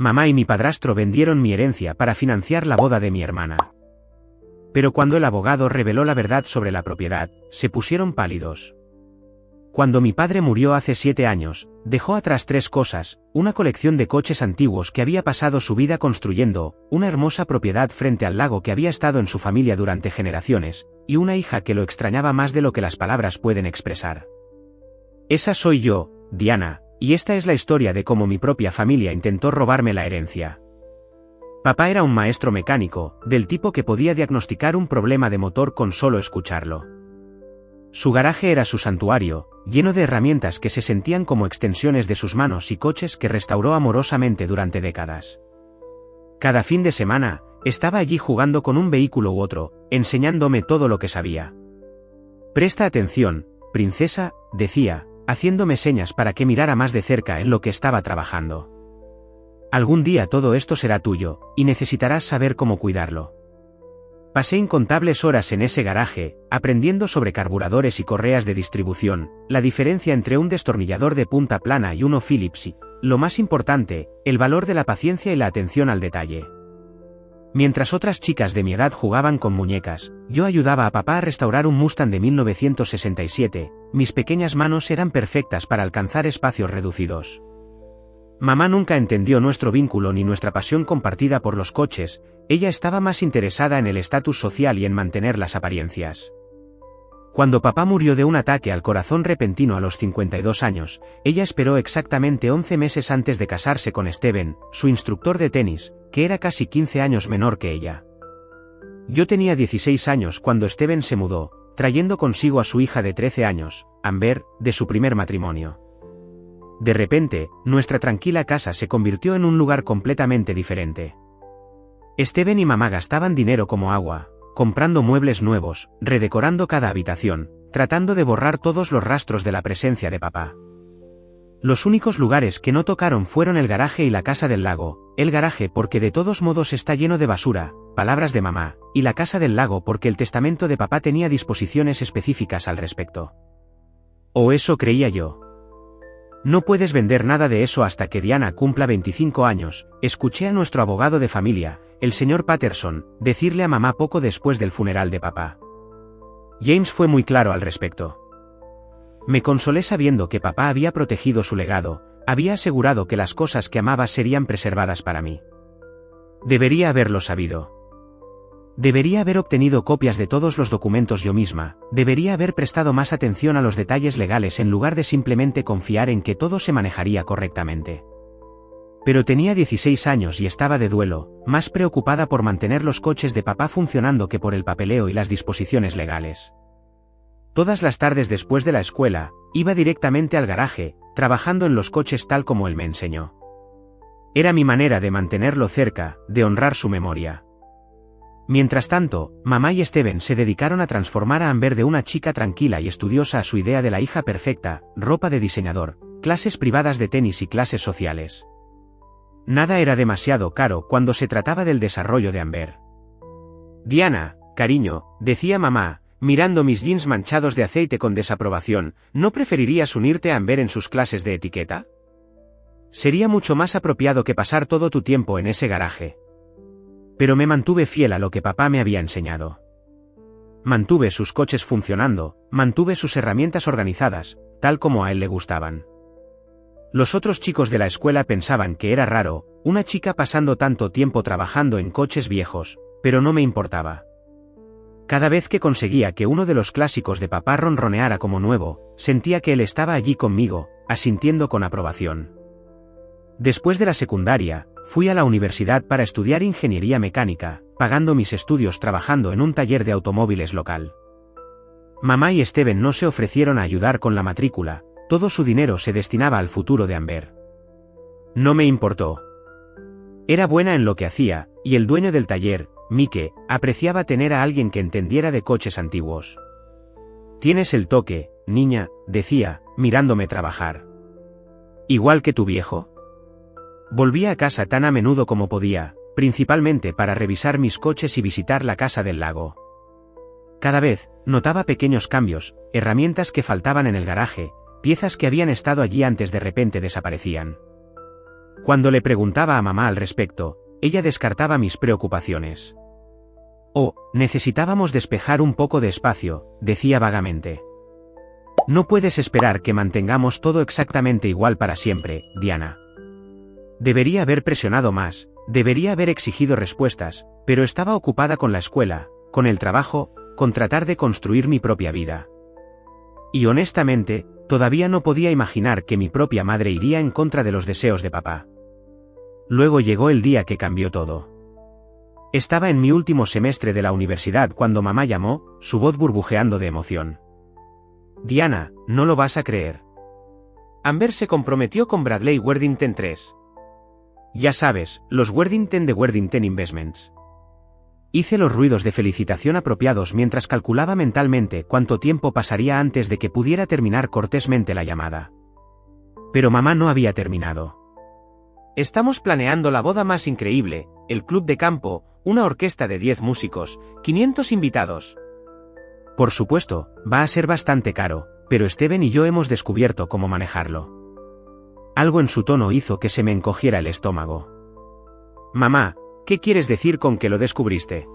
Mamá y mi padrastro vendieron mi herencia para financiar la boda de mi hermana. Pero cuando el abogado reveló la verdad sobre la propiedad, se pusieron pálidos. Cuando mi padre murió hace 7 años, dejó atrás 3 cosas: una colección de coches antiguos que había pasado su vida construyendo, una hermosa propiedad frente al lago que había estado en su familia durante generaciones, y una hija que lo extrañaba más de lo que las palabras pueden expresar. Esa soy yo, Diana, y esta es la historia de cómo mi propia familia intentó robarme la herencia. Papá era un maestro mecánico, del tipo que podía diagnosticar un problema de motor con solo escucharlo. Su garaje era su santuario, lleno de herramientas que se sentían como extensiones de sus manos y coches que restauró amorosamente durante décadas. Cada fin de semana, estaba allí jugando con un vehículo u otro, enseñándome todo lo que sabía. «Presta atención, princesa», decía, haciéndome señas para que mirara más de cerca en lo que estaba trabajando. «Algún día todo esto será tuyo, y necesitarás saber cómo cuidarlo». Pasé incontables horas en ese garaje, aprendiendo sobre carburadores y correas de distribución, la diferencia entre un destornillador de punta plana y uno Phillips y, lo más importante, el valor de la paciencia y la atención al detalle. Mientras otras chicas de mi edad jugaban con muñecas, yo ayudaba a papá a restaurar un Mustang de 1967, mis pequeñas manos eran perfectas para alcanzar espacios reducidos. Mamá nunca entendió nuestro vínculo ni nuestra pasión compartida por los coches, ella estaba más interesada en el estatus social y en mantener las apariencias. Cuando papá murió de un ataque al corazón repentino a los 52 años, ella esperó exactamente 11 meses antes de casarse con Steven, su instructor de tenis, que era casi 15 años menor que ella. Yo tenía 16 años cuando Steven se mudó, trayendo consigo a su hija de 13 años, Amber, de su primer matrimonio. De repente, nuestra tranquila casa se convirtió en un lugar completamente diferente. Steven y mamá gastaban dinero como agua, comprando muebles nuevos, redecorando cada habitación, tratando de borrar todos los rastros de la presencia de papá. Los únicos lugares que no tocaron fueron el garaje y la casa del lago, el garaje porque de todos modos está lleno de basura, palabras de mamá, y la casa del lago porque el testamento de papá tenía disposiciones específicas al respecto. O eso creía yo. «No puedes vender nada de eso hasta que Diana cumpla 25 años», escuché a nuestro abogado de familia, el señor Patterson, decirle a mamá poco después del funeral de papá. James fue muy claro al respecto. Me consolé sabiendo que papá había protegido su legado, había asegurado que las cosas que amaba serían preservadas para mí. Debería haberlo sabido. Debería haber obtenido copias de todos los documentos yo misma, debería haber prestado más atención a los detalles legales en lugar de simplemente confiar en que todo se manejaría correctamente. Pero tenía 16 años y estaba de duelo, más preocupada por mantener los coches de papá funcionando que por el papeleo y las disposiciones legales. Todas las tardes después de la escuela, iba directamente al garaje, trabajando en los coches tal como él me enseñó. Era mi manera de mantenerlo cerca, de honrar su memoria. Mientras tanto, mamá y Steven se dedicaron a transformar a Amber de una chica tranquila y estudiosa a su idea de la hija perfecta, ropa de diseñador, clases privadas de tenis y clases sociales. Nada era demasiado caro cuando se trataba del desarrollo de Amber. «Diana, cariño», decía mamá, mirando mis jeans manchados de aceite con desaprobación, ¿no preferirías unirte a Amber en sus clases de etiqueta? Sería mucho más apropiado que pasar todo tu tiempo en ese garaje. Pero me mantuve fiel a lo que papá me había enseñado. Mantuve sus coches funcionando, mantuve sus herramientas organizadas, tal como a él le gustaban. Los otros chicos de la escuela pensaban que era raro, una chica pasando tanto tiempo trabajando en coches viejos, pero no me importaba. Cada vez que conseguía que uno de los clásicos de papá ronroneara como nuevo, sentía que él estaba allí conmigo, asintiendo con aprobación. Después de la secundaria, fui a la universidad para estudiar ingeniería mecánica, pagando mis estudios trabajando en un taller de automóviles local. Mamá y Steven no se ofrecieron a ayudar con la matrícula, todo su dinero se destinaba al futuro de Amber. No me importó. Era buena en lo que hacía, y el dueño del taller, Mike, apreciaba tener a alguien que entendiera de coches antiguos. «Tienes el toque, niña», decía, mirándome trabajar. «Igual que tu viejo». Volvía a casa tan a menudo como podía, principalmente para revisar mis coches y visitar la casa del lago. Cada vez, notaba pequeños cambios, herramientas que faltaban en el garaje, piezas que habían estado allí antes de repente desaparecían. Cuando le preguntaba a mamá al respecto, ella descartaba mis preocupaciones. Oh, necesitábamos despejar un poco de espacio, decía vagamente. No puedes esperar que mantengamos todo exactamente igual para siempre, Diana. Debería haber presionado más, debería haber exigido respuestas, pero estaba ocupada con la escuela, con el trabajo, con tratar de construir mi propia vida. Y honestamente, todavía no podía imaginar que mi propia madre iría en contra de los deseos de papá. Luego llegó el día que cambió todo. Estaba en mi último semestre de la universidad cuando mamá llamó, su voz burbujeando de emoción. Diana, no lo vas a creer. Amber se comprometió con Bradley Worthington III. Ya sabes, los Worthington de Worthington Investments. Hice los ruidos de felicitación apropiados mientras calculaba mentalmente cuánto tiempo pasaría antes de que pudiera terminar cortésmente la llamada. Pero mamá no había terminado. Estamos planeando la boda más increíble, el club de campo, una orquesta de 10 músicos, 500 invitados. Por supuesto, va a ser bastante caro, pero Steven y yo hemos descubierto cómo manejarlo. Algo en su tono hizo que se me encogiera el estómago. Mamá, ¿qué quieres decir con que lo descubriste?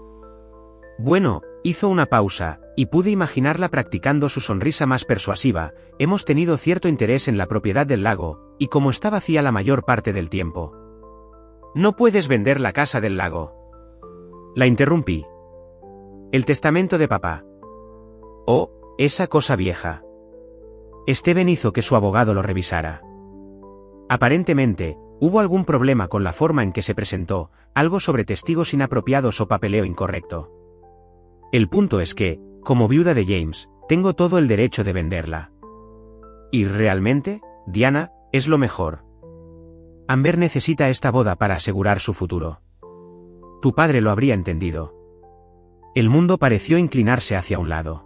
Bueno, hizo una pausa, y pude imaginarla practicando su sonrisa más persuasiva. Hemos tenido cierto interés en la propiedad del lago, y como está vacía la mayor parte del tiempo. No puedes vender la casa del lago. La interrumpí. El testamento de papá. Oh, esa cosa vieja. Steven hizo que su abogado lo revisara. Aparentemente, hubo algún problema con la forma en que se presentó, algo sobre testigos inapropiados o papeleo incorrecto. El punto es que, como viuda de James, tengo todo el derecho de venderla. Y realmente, Diana, es lo mejor. Amber necesita esta boda para asegurar su futuro. Tu padre lo habría entendido. El mundo pareció inclinarse hacia un lado.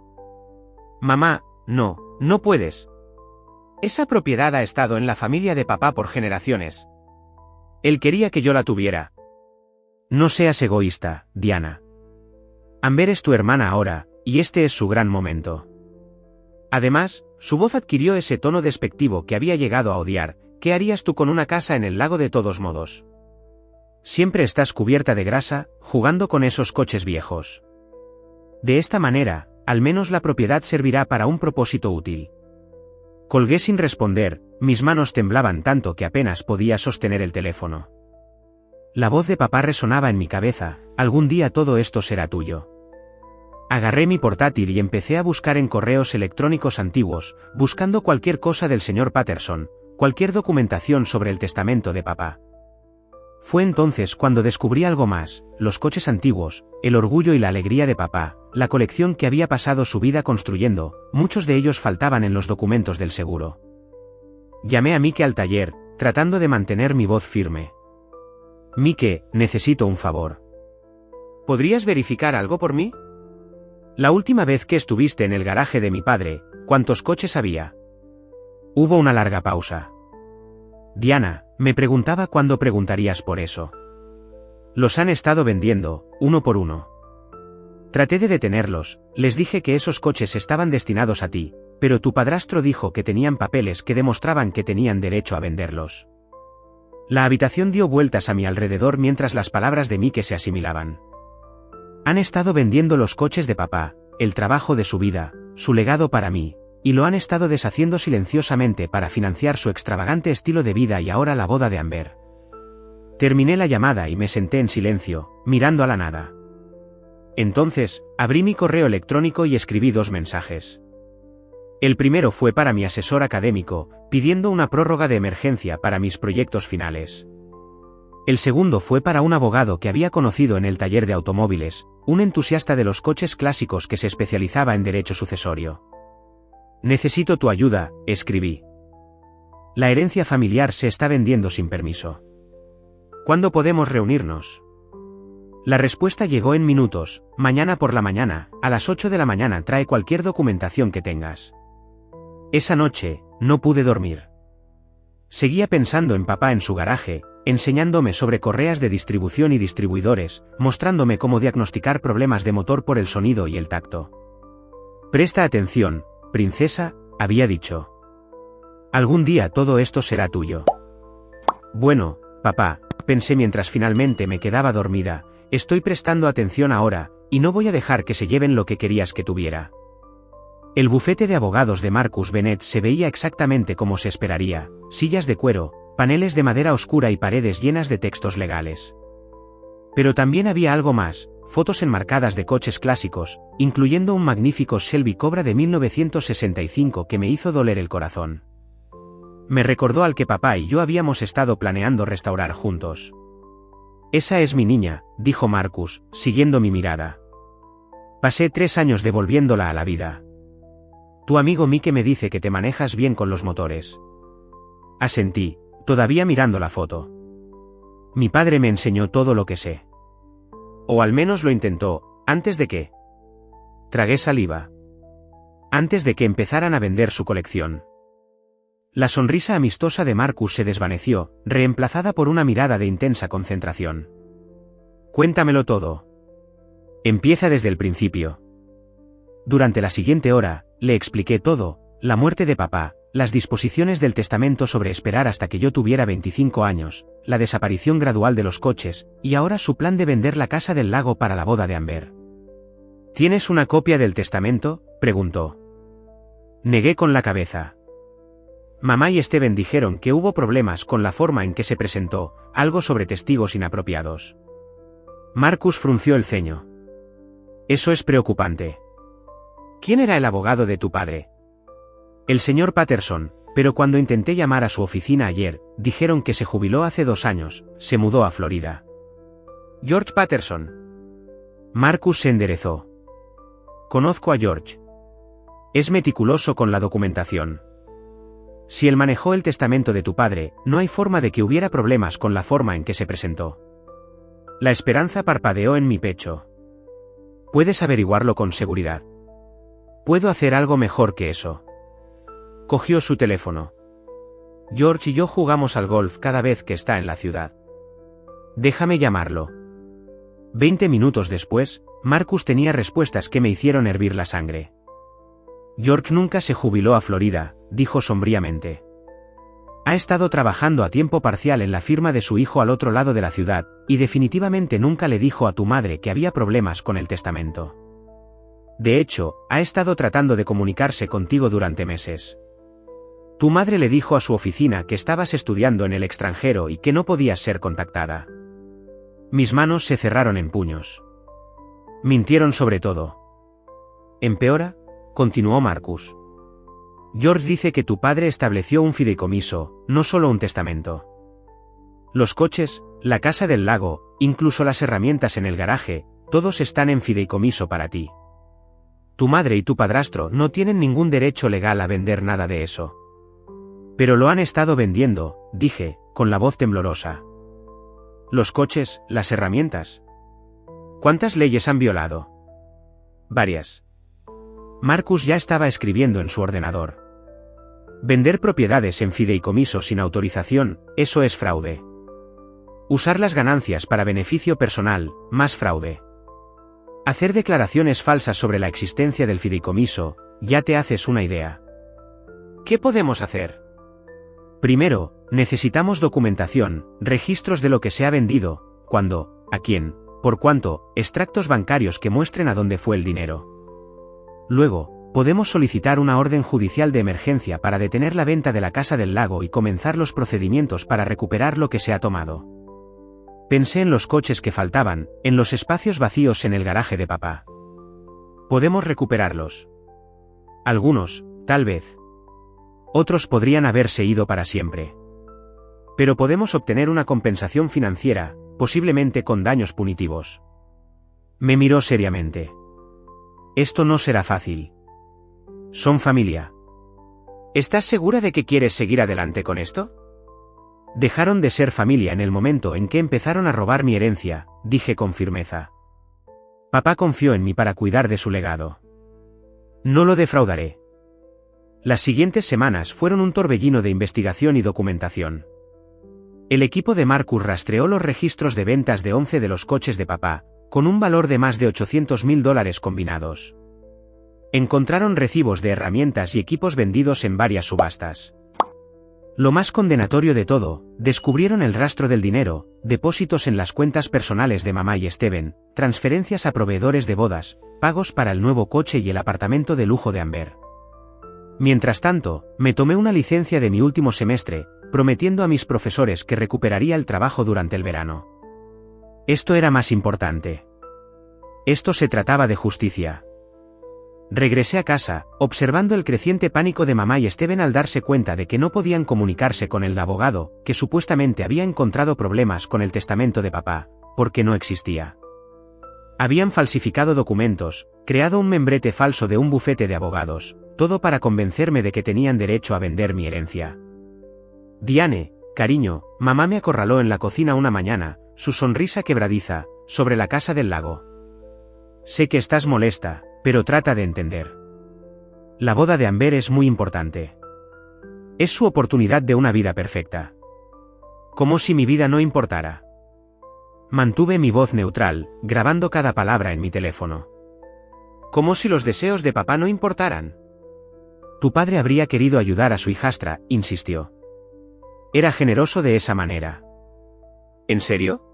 Mamá, no puedes. Esa propiedad ha estado en la familia de papá por generaciones. Él quería que yo la tuviera. No seas egoísta, Diana. Amber es tu hermana ahora, y este es su gran momento. Además, su voz adquirió ese tono despectivo que había llegado a odiar. ¿Qué harías tú con una casa en el lago de todos modos? Siempre estás cubierta de grasa, jugando con esos coches viejos. De esta manera, al menos la propiedad servirá para un propósito útil. Colgué sin responder, mis manos temblaban tanto que apenas podía sostener el teléfono. La voz de papá resonaba en mi cabeza, algún día todo esto será tuyo. Agarré mi portátil y empecé a buscar en correos electrónicos antiguos, buscando cualquier cosa del señor Patterson, cualquier documentación sobre el testamento de papá. Fue entonces cuando descubrí algo más, los coches antiguos, el orgullo y la alegría de papá, la colección que había pasado su vida construyendo, muchos de ellos faltaban en los documentos del seguro. Llamé a Mike al taller, tratando de mantener mi voz firme. Mike, necesito un favor. ¿Podrías verificar algo por mí? La última vez que estuviste en el garaje de mi padre, ¿cuántos coches había? Hubo una larga pausa. Diana, me preguntaba cuándo preguntarías por eso. Los han estado vendiendo, uno por uno. Traté de detenerlos, les dije que esos coches estaban destinados a ti, pero tu padrastro dijo que tenían papeles que demostraban que tenían derecho a venderlos. La habitación dio vueltas a mi alrededor mientras las palabras de Mike se asimilaban. Han estado vendiendo los coches de papá, el trabajo de su vida, su legado para mí, y lo han estado deshaciendo silenciosamente para financiar su extravagante estilo de vida y ahora la boda de Amber. Terminé la llamada y me senté en silencio, mirando a la nada. Entonces, abrí mi correo electrónico y escribí 2 mensajes. El primero fue para mi asesor académico, pidiendo una prórroga de emergencia para mis proyectos finales. El segundo fue para un abogado que había conocido en el taller de automóviles, un entusiasta de los coches clásicos que se especializaba en derecho sucesorio. Necesito tu ayuda, escribí. La herencia familiar se está vendiendo sin permiso. ¿Cuándo podemos reunirnos? La respuesta llegó en minutos. Mañana por la mañana, a las 8 de la mañana trae cualquier documentación que tengas. Esa noche, no pude dormir. Seguía pensando en papá en su garaje, enseñándome sobre correas de distribución y distribuidores, mostrándome cómo diagnosticar problemas de motor por el sonido y el tacto. Presta atención, princesa, había dicho. Algún día todo esto será tuyo. Bueno, Papá, pensé mientras finalmente me quedaba dormida, estoy prestando atención ahora, y no voy a dejar que se lleven lo que querías que tuviera. El bufete de abogados de Marcus Bennett se veía exactamente como se esperaría, sillas de cuero, paneles de madera oscura y paredes llenas de textos legales. Pero también había algo más, fotos enmarcadas de coches clásicos, incluyendo un magnífico Shelby Cobra de 1965 que me hizo doler el corazón. Me recordó al que papá y yo habíamos estado planeando restaurar juntos. Esa es mi niña, dijo Marcus, siguiendo mi mirada. Pasé 3 años devolviéndola a la vida. Tu amigo Mike me dice que te manejas bien con los motores. Asentí, todavía mirando la foto. Mi padre me enseñó todo lo que sé. O al menos lo intentó, antes de que... Tragué saliva. Antes de que empezaran a vender su colección. La sonrisa amistosa de Marcus se desvaneció, reemplazada por una mirada de intensa concentración. Cuéntamelo todo. Empieza desde el principio. Durante la siguiente hora, le expliqué todo, la muerte de papá, las disposiciones del testamento sobre esperar hasta que yo tuviera 25 años, la desaparición gradual de los coches, y ahora su plan de vender la casa del lago para la boda de Amber. ¿Tienes una copia del testamento?, preguntó. Negué con la cabeza. Mamá y Steven dijeron que hubo problemas con la forma en que se presentó, algo sobre testigos inapropiados. Marcus frunció el ceño. Eso es preocupante. ¿Quién era el abogado de tu padre? El señor Patterson, pero cuando intenté llamar a su oficina ayer, dijeron que se jubiló hace 2 años, se mudó a Florida. George Patterson. Marcus se enderezó. Conozco a George. Es meticuloso con la documentación. Si él manejó el testamento de tu padre, no hay forma de que hubiera problemas con la forma en que se presentó. La esperanza parpadeó en mi pecho. ¿Puedes averiguarlo con seguridad? Puedo hacer algo mejor que eso. Cogió su teléfono. George y yo jugamos al golf cada vez que está en la ciudad. Déjame llamarlo. 20 minutos después, Marcus tenía respuestas que me hicieron hervir la sangre. George nunca se jubiló a Florida, dijo sombríamente. Ha estado trabajando a tiempo parcial en la firma de su hijo al otro lado de la ciudad, y definitivamente nunca le dijo a tu madre que había problemas con el testamento. De hecho, ha estado tratando de comunicarse contigo durante meses. Tu madre le dijo a su oficina que estabas estudiando en el extranjero y que no podías ser contactada. Mis manos se cerraron en puños. Mintieron sobre todo. ¿Empeora?, continuó Marcus. George dice que tu padre estableció un fideicomiso, no solo un testamento. Los coches, la casa del lago, incluso las herramientas en el garaje, todos están en fideicomiso para ti. Tu madre y tu padrastro no tienen ningún derecho legal a vender nada de eso. Pero lo han estado vendiendo, dije, con la voz temblorosa. Los coches, las herramientas. ¿Cuántas leyes han violado? Varias. Marcus ya estaba escribiendo en su ordenador. Vender propiedades en fideicomiso sin autorización, eso es fraude. Usar las ganancias para beneficio personal, más fraude. Hacer declaraciones falsas sobre la existencia del fideicomiso, ya te haces una idea. ¿Qué podemos hacer? Primero, necesitamos documentación, registros de lo que se ha vendido, cuándo, a quién, por cuánto, extractos bancarios que muestren a dónde fue el dinero. Luego, podemos solicitar una orden judicial de emergencia para detener la venta de la casa del lago y comenzar los procedimientos para recuperar lo que se ha tomado. Pensé en los coches que faltaban, en los espacios vacíos en el garaje de papá. Podemos recuperarlos. Algunos, tal vez. Otros podrían haberse ido para siempre. Pero podemos obtener una compensación financiera, posiblemente con daños punitivos. Me miró seriamente. Esto no será fácil. Son familia. ¿Estás segura de que quieres seguir adelante con esto? Dejaron de ser familia en el momento en que empezaron a robar mi herencia, dije con firmeza. Papá confió en mí para cuidar de su legado. No lo defraudaré. Las siguientes semanas fueron un torbellino de investigación y documentación. El equipo de Marcus rastreó los registros de ventas de 11 de los coches de papá, con un valor de más de $800.000 combinados. Encontraron recibos de herramientas y equipos vendidos en varias subastas. Lo más condenatorio de todo, descubrieron el rastro del dinero, depósitos en las cuentas personales de mamá y Steven, transferencias a proveedores de bodas, pagos para el nuevo coche y el apartamento de lujo de Amber. Mientras tanto, me tomé una licencia de mi último semestre, prometiendo a mis profesores que recuperaría el trabajo durante el verano. Esto era más importante. Esto se trataba de justicia. Regresé a casa, observando el creciente pánico de mamá y Steven al darse cuenta de que no podían comunicarse con el abogado, que supuestamente había encontrado problemas con el testamento de papá, porque no existía. Habían falsificado documentos, creado un membrete falso de un bufete de abogados, todo para convencerme de que tenían derecho a vender mi herencia. Diane, cariño, mamá me acorraló en la cocina una mañana, su sonrisa quebradiza, sobre la casa del lago. Sé que estás molesta, pero trata de entender. La boda de Amber es muy importante. Es su oportunidad de una vida perfecta. Como si mi vida no importara. Mantuve mi voz neutral, grabando cada palabra en mi teléfono. Como si los deseos de papá no importaran. Tu padre habría querido ayudar a su hijastra, insistió. Era generoso de esa manera. ¿En serio?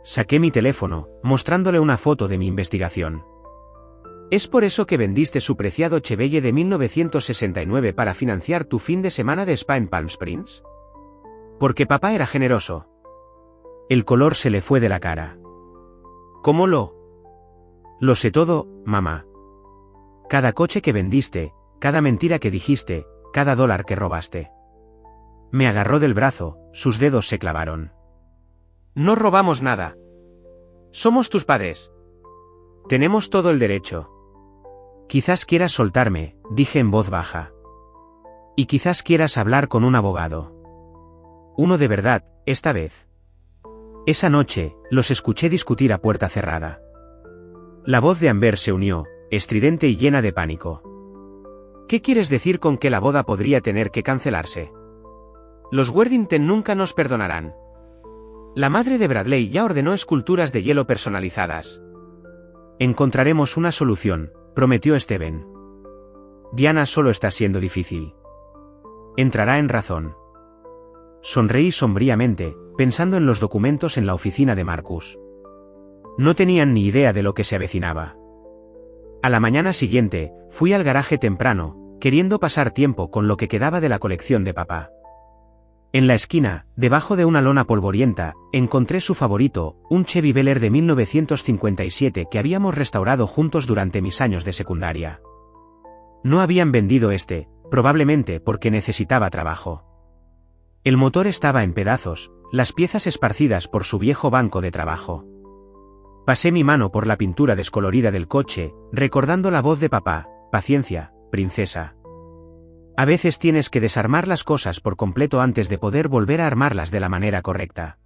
Saqué mi teléfono, mostrándole una foto de mi investigación. ¿Es por eso que vendiste su preciado Chevelle de 1969 para financiar tu fin de semana de spa en Palm Springs? Porque papá era generoso. El color se le fue de la cara. ¿Cómo lo? Lo sé todo, mamá. Cada coche que vendiste, cada mentira que dijiste, cada dólar que robaste. Me agarró del brazo, sus dedos se clavaron. No robamos nada. Somos tus padres. Tenemos todo el derecho. Quizás quieras soltarme, dije en voz baja. Y quizás quieras hablar con un abogado. Uno de verdad, esta vez. Esa noche, los escuché discutir a puerta cerrada. La voz de Amber se unió, estridente y llena de pánico. ¿Qué quieres decir con que la boda podría tener que cancelarse? Los Worthington nunca nos perdonarán. La madre de Bradley ya ordenó esculturas de hielo personalizadas. Encontraremos una solución, prometió Steven. Diana solo está siendo difícil. Entrará en razón. Sonreí sombríamente, pensando en los documentos en la oficina de Marcus. No tenían ni idea de lo que se avecinaba. A la mañana siguiente, fui al garaje temprano, queriendo pasar tiempo con lo que quedaba de la colección de papá. En la esquina, debajo de una lona polvorienta, encontré su favorito, un Chevy Bel Air de 1957 que habíamos restaurado juntos durante mis años de secundaria. No habían vendido este, probablemente porque necesitaba trabajo. El motor estaba en pedazos, las piezas esparcidas por su viejo banco de trabajo. Pasé mi mano por la pintura descolorida del coche, recordando la voz de papá: paciencia, princesa. A veces tienes que desarmar las cosas por completo antes de poder volver a armarlas de la manera correcta.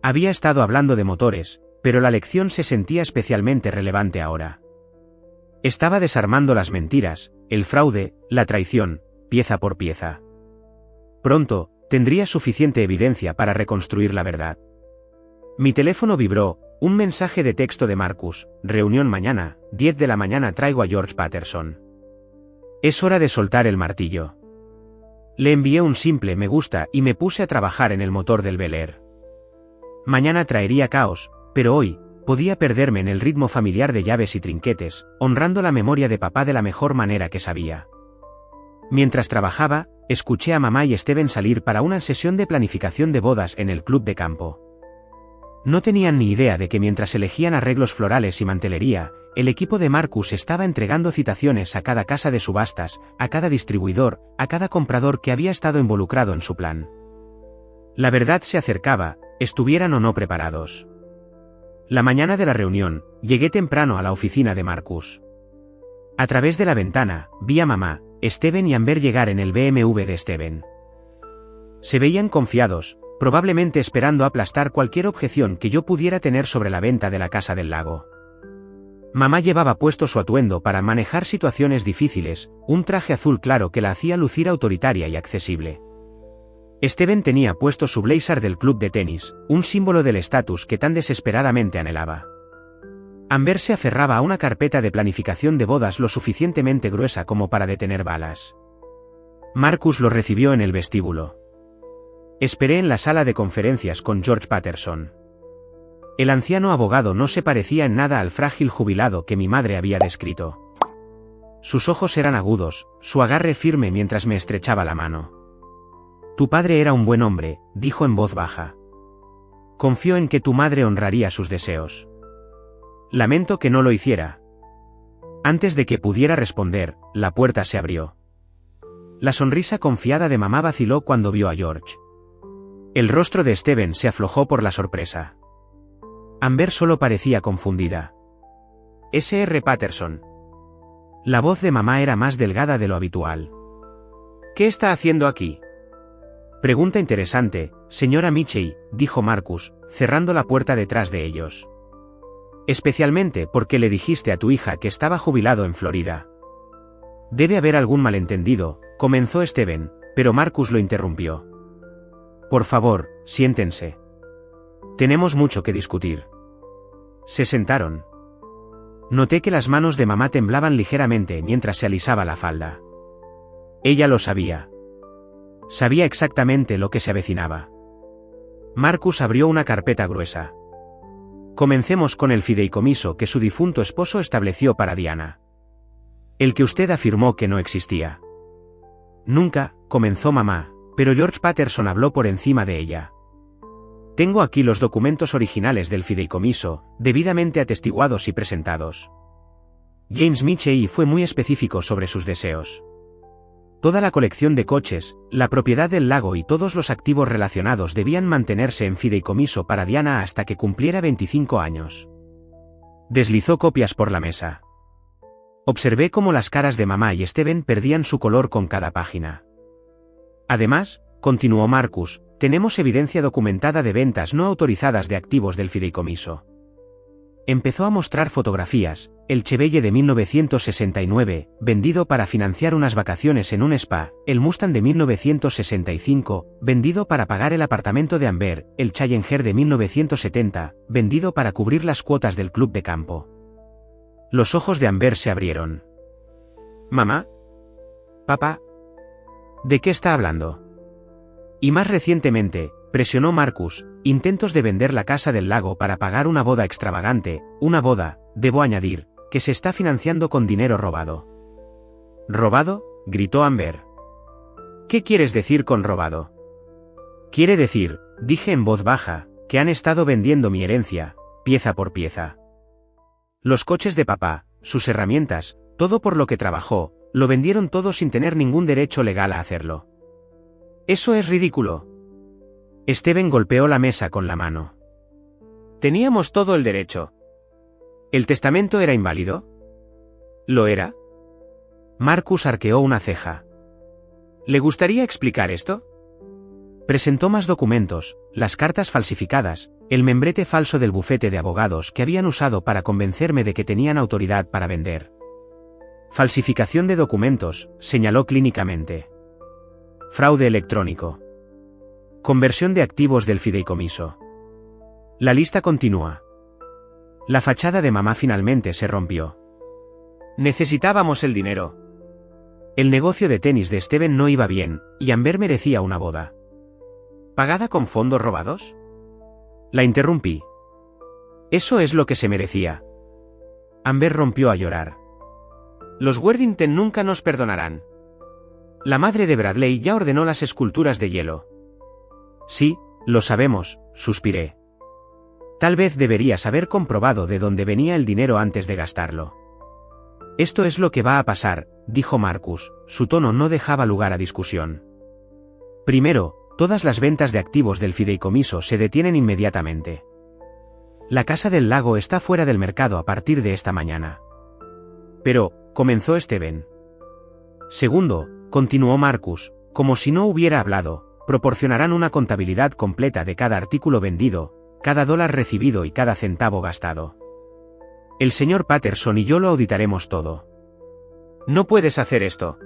Había estado hablando de motores, pero la lección se sentía especialmente relevante ahora. Estaba desarmando las mentiras, el fraude, la traición, pieza por pieza. Pronto, tendría suficiente evidencia para reconstruir la verdad. Mi teléfono vibró, un mensaje de texto de Marcus: reunión mañana, 10 de la mañana, traigo a George Patterson. Es hora de soltar el martillo. Le envié un simple me gusta y me puse a trabajar en el motor del Bel Air. Mañana traería caos, pero hoy, podía perderme en el ritmo familiar de llaves y trinquetes, honrando la memoria de papá de la mejor manera que sabía. Mientras trabajaba, escuché a mamá y Steven salir para una sesión de planificación de bodas en el club de campo. No tenían ni idea de que mientras elegían arreglos florales y mantelería, el equipo de Marcus estaba entregando citaciones a cada casa de subastas, a cada distribuidor, a cada comprador que había estado involucrado en su plan. La verdad se acercaba, estuvieran o no preparados. La mañana de la reunión, llegué temprano a la oficina de Marcus. A través de la ventana, vi a mamá, Steven y Amber llegar en el BMW de Steven. Se veían confiados, probablemente esperando aplastar cualquier objeción que yo pudiera tener sobre la venta de la casa del lago. Mamá llevaba puesto su atuendo para manejar situaciones difíciles, un traje azul claro que la hacía lucir autoritaria y accesible. Steven tenía puesto su blazer del club de tenis, un símbolo del estatus que tan desesperadamente anhelaba. Amber se aferraba a una carpeta de planificación de bodas lo suficientemente gruesa como para detener balas. Marcus lo recibió en el vestíbulo. Esperé en la sala de conferencias con George Patterson. El anciano abogado no se parecía en nada al frágil jubilado que mi madre había descrito. Sus ojos eran agudos, su agarre firme mientras me estrechaba la mano. Tu padre era un buen hombre, dijo en voz baja. Confío en que tu madre honraría sus deseos. Lamento que no lo hiciera. Antes de que pudiera responder, la puerta se abrió. La sonrisa confiada de mamá vaciló cuando vio a George. El rostro de Steven se aflojó por la sorpresa. Amber solo parecía confundida. Sr. Patterson. La voz de mamá era más delgada de lo habitual. ¿Qué está haciendo aquí? Pregunta interesante, señora Mitchell, dijo Marcus, cerrando la puerta detrás de ellos. Especialmente porque le dijiste a tu hija que estaba jubilado en Florida. Debe haber algún malentendido, comenzó Steven, pero Marcus lo interrumpió. Por favor, siéntense. Tenemos mucho que discutir. Se sentaron. Noté que las manos de mamá temblaban ligeramente mientras se alisaba la falda. Ella lo sabía. Sabía exactamente lo que se avecinaba. Marcus abrió una carpeta gruesa. Comencemos con el fideicomiso que su difunto esposo estableció para Diana. El que usted afirmó que no existía. Nunca, comenzó mamá, pero George Patterson habló por encima de ella. Tengo aquí los documentos originales del fideicomiso, debidamente atestiguados y presentados. James Mitchell fue muy específico sobre sus deseos. Toda la colección de coches, la propiedad del lago y todos los activos relacionados debían mantenerse en fideicomiso para Diana hasta que cumpliera 25 años. Deslizó copias por la mesa. Observé cómo las caras de mamá y Steven perdían su color con cada página. Además, continuó Marcus, tenemos evidencia documentada de ventas no autorizadas de activos del fideicomiso. Empezó a mostrar fotografías, el Chevelle de 1969, vendido para financiar unas vacaciones en un spa, el Mustang de 1965, vendido para pagar el apartamento de Amber, el Challenger de 1970, vendido para cubrir las cuotas del club de campo. Los ojos de Amber se abrieron. ¿Mamá? ¿Papá? ¿De qué está hablando? Y más recientemente, presionó Marcus, intentos de vender la casa del lago para pagar una boda extravagante, una boda, debo añadir, que se está financiando con dinero robado. ¿Robado?, gritó Amber. ¿Qué quieres decir con robado? Quiere decir, dije en voz baja, que han estado vendiendo mi herencia, pieza por pieza. Los coches de papá, sus herramientas, todo por lo que trabajó, lo vendieron todo sin tener ningún derecho legal a hacerlo. Eso es ridículo. Steven golpeó la mesa con la mano. Teníamos todo el derecho. ¿El testamento era inválido? ¿Lo era? Marcus arqueó una ceja. ¿Le gustaría explicar esto? Presentó más documentos, las cartas falsificadas, el membrete falso del bufete de abogados que habían usado para convencerme de que tenían autoridad para vender. Falsificación de documentos, señaló clínicamente. Fraude electrónico. Conversión de activos del fideicomiso. La lista continúa. La fachada de mamá finalmente se rompió. Necesitábamos el dinero. El negocio de tenis de Steven no iba bien, y Amber merecía una boda. ¿Pagada con fondos robados? La interrumpí. Eso es lo que se merecía. Amber rompió a llorar. Los Worthington nunca nos perdonarán. La madre de Bradley ya ordenó las esculturas de hielo. Sí, lo sabemos, suspiré. Tal vez deberías haber comprobado de dónde venía el dinero antes de gastarlo. Esto es lo que va a pasar, dijo Marcus, su tono no dejaba lugar a discusión. Primero, todas las ventas de activos del fideicomiso se detienen inmediatamente. La casa del lago está fuera del mercado a partir de esta mañana. Pero, comenzó Steven. Segundo, continuó Marcus, como si no hubiera hablado, proporcionarán una contabilidad completa de cada artículo vendido, cada dólar recibido y cada centavo gastado. El señor Patterson y yo lo auditaremos todo. No puedes hacer esto.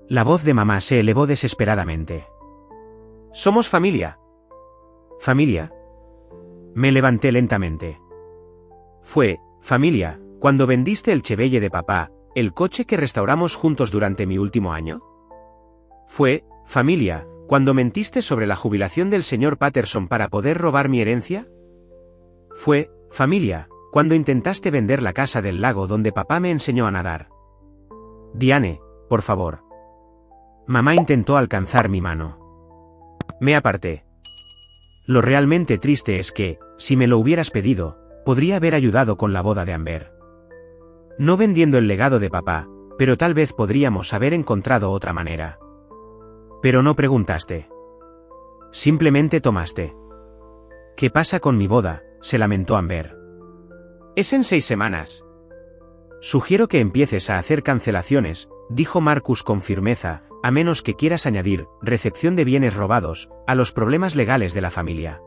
La voz de mamá se elevó desesperadamente. Somos familia. ¿Familia? Me levanté lentamente. Fue, familia, cuando vendiste el Chevelle de papá, el coche que restauramos juntos durante mi último año. Fue, familia, cuando mentiste sobre la jubilación del señor Patterson para poder robar mi herencia. Fue, familia, cuando intentaste vender la casa del lago donde papá me enseñó a nadar. Diane, por favor. Mamá intentó alcanzar mi mano. Me aparté. Lo realmente triste es que, si me lo hubieras pedido, podría haber ayudado con la boda de Amber. No vendiendo el legado de papá, pero tal vez podríamos haber encontrado otra manera. Pero no preguntaste. Simplemente tomaste. ¿Qué pasa con mi boda?, se lamentó Amber. Es en 6 semanas. Sugiero que empieces a hacer cancelaciones, dijo Marcus con firmeza, a menos que quieras añadir recepción de bienes robados a los problemas legales de la familia.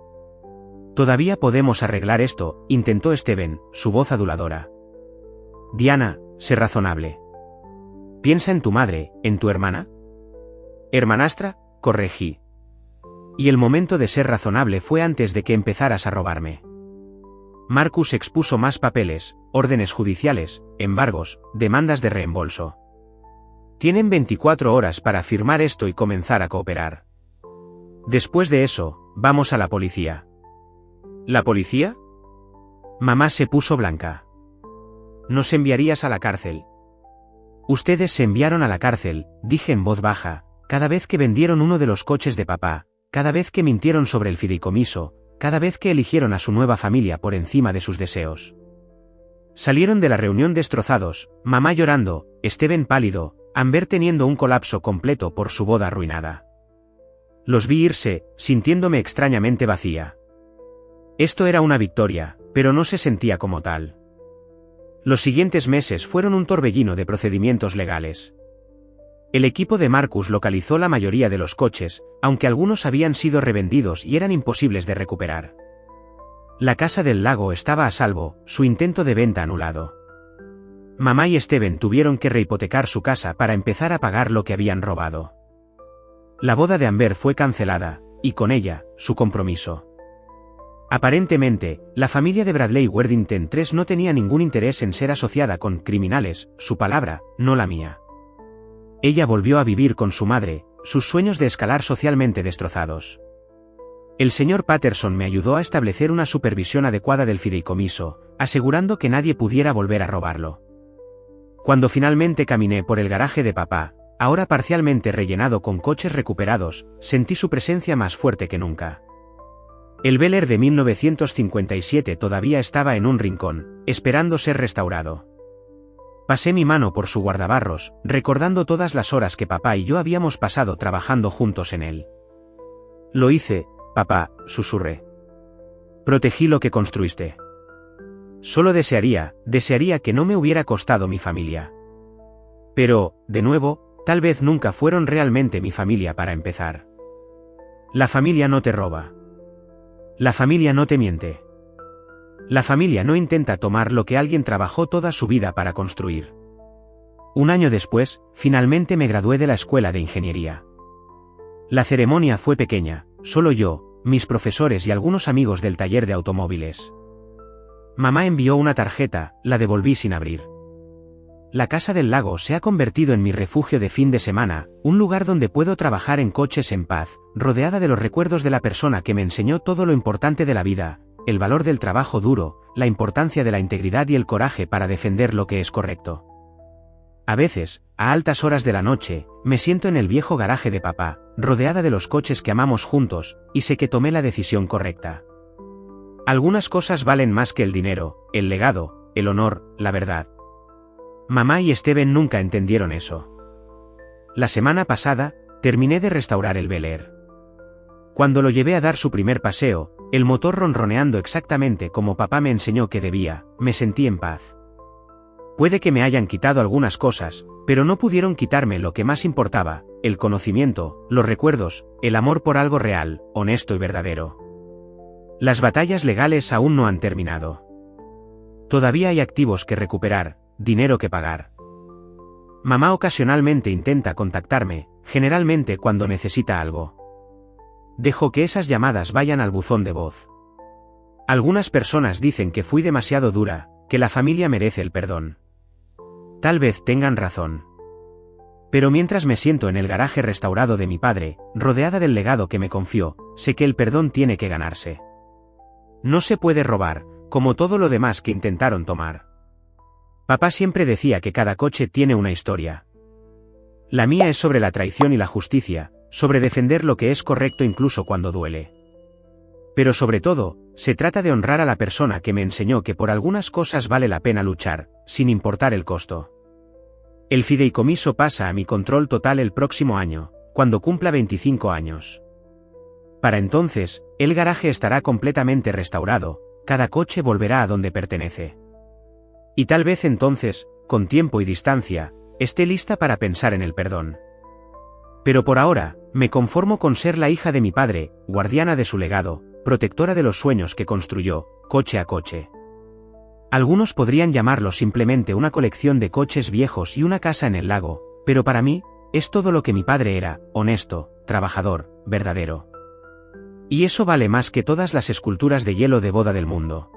Todavía podemos arreglar esto, intentó Steven, su voz aduladora. Diana, sé razonable. Piensa en tu madre, en tu hermana. Hermanastra, corregí. Y el momento de ser razonable fue antes de que empezaras a robarme. Marcus expuso más papeles, órdenes judiciales, embargos, demandas de reembolso. Tienen 24 horas para firmar esto y comenzar a cooperar. Después de eso, vamos a la policía. ¿La policía? Mamá se puso blanca. Nos enviarías a la cárcel. Ustedes se enviaron a la cárcel, dije en voz baja, cada vez que vendieron uno de los coches de papá, cada vez que mintieron sobre el fideicomiso, cada vez que eligieron a su nueva familia por encima de sus deseos. Salieron de la reunión destrozados, mamá llorando, Steven pálido, Amber teniendo un colapso completo por su boda arruinada. Los vi irse, sintiéndome extrañamente vacía. Esto era una victoria, pero no se sentía como tal. Los siguientes meses fueron un torbellino de procedimientos legales. El equipo de Marcus localizó la mayoría de los coches, aunque algunos habían sido revendidos y eran imposibles de recuperar. La casa del lago estaba a salvo, su intento de venta anulado. Mamá y Steven tuvieron que rehipotecar su casa para empezar a pagar lo que habían robado. La boda de Amber fue cancelada, y con ella, su compromiso. Aparentemente, la familia de Bradley Worthington III no tenía ningún interés en ser asociada con criminales, su palabra, no la mía. Ella volvió a vivir con su madre, sus sueños de escalar socialmente destrozados. El señor Patterson me ayudó a establecer una supervisión adecuada del fideicomiso, asegurando que nadie pudiera volver a robarlo. Cuando finalmente caminé por el garaje de papá, ahora parcialmente rellenado con coches recuperados, sentí su presencia más fuerte que nunca. El Bel Air de 1957 todavía estaba en un rincón, esperando ser restaurado. Pasé mi mano por su guardabarros, recordando todas las horas que papá y yo habíamos pasado trabajando juntos en él. Lo hice, papá, susurré. Protegí lo que construiste. Solo desearía que no me hubiera costado mi familia. Pero, de nuevo, tal vez nunca fueron realmente mi familia para empezar. La familia no te roba. La familia no te miente. La familia no intenta tomar lo que alguien trabajó toda su vida para construir. Un año después, finalmente me gradué de la escuela de ingeniería. La ceremonia fue pequeña, solo yo, mis profesores y algunos amigos del taller de automóviles. Mamá envió una tarjeta, la devolví sin abrir. La casa del lago se ha convertido en mi refugio de fin de semana, un lugar donde puedo trabajar en coches en paz, rodeada de los recuerdos de la persona que me enseñó todo lo importante de la vida, el valor del trabajo duro, la importancia de la integridad y el coraje para defender lo que es correcto. A veces, a altas horas de la noche, me siento en el viejo garaje de papá, rodeada de los coches que amamos juntos, y sé que tomé la decisión correcta. Algunas cosas valen más que el dinero, el legado, el honor, la verdad. Mamá y Steven nunca entendieron eso. La semana pasada, terminé de restaurar el Bel Air. Cuando lo llevé a dar su primer paseo, el motor ronroneando exactamente como papá me enseñó que debía, me sentí en paz. Puede que me hayan quitado algunas cosas, pero no pudieron quitarme lo que más importaba, el conocimiento, los recuerdos, el amor por algo real, honesto y verdadero. Las batallas legales aún no han terminado. Todavía hay activos que recuperar, dinero que pagar. Mamá ocasionalmente intenta contactarme, generalmente cuando necesita algo. Dejo que esas llamadas vayan al buzón de voz. Algunas personas dicen que fui demasiado dura, que la familia merece el perdón. Tal vez tengan razón. Pero mientras me siento en el garaje restaurado de mi padre, rodeada del legado que me confió, sé que el perdón tiene que ganarse. No se puede robar, como todo lo demás que intentaron tomar. Papá siempre decía que cada coche tiene una historia. La mía es sobre la traición y la justicia, sobre defender lo que es correcto incluso cuando duele. Pero sobre todo, se trata de honrar a la persona que me enseñó que por algunas cosas vale la pena luchar, sin importar el costo. El fideicomiso pasa a mi control total el próximo año, cuando cumpla 25 años. Para entonces, el garaje estará completamente restaurado, cada coche volverá a donde pertenece. Y tal vez entonces, con tiempo y distancia, esté lista para pensar en el perdón. Pero por ahora, me conformo con ser la hija de mi padre, guardiana de su legado, protectora de los sueños que construyó, coche a coche. Algunos podrían llamarlo simplemente una colección de coches viejos y una casa en el lago, pero para mí, es todo lo que mi padre era, honesto, trabajador, verdadero. Y eso vale más que todas las esculturas de hielo de boda del mundo.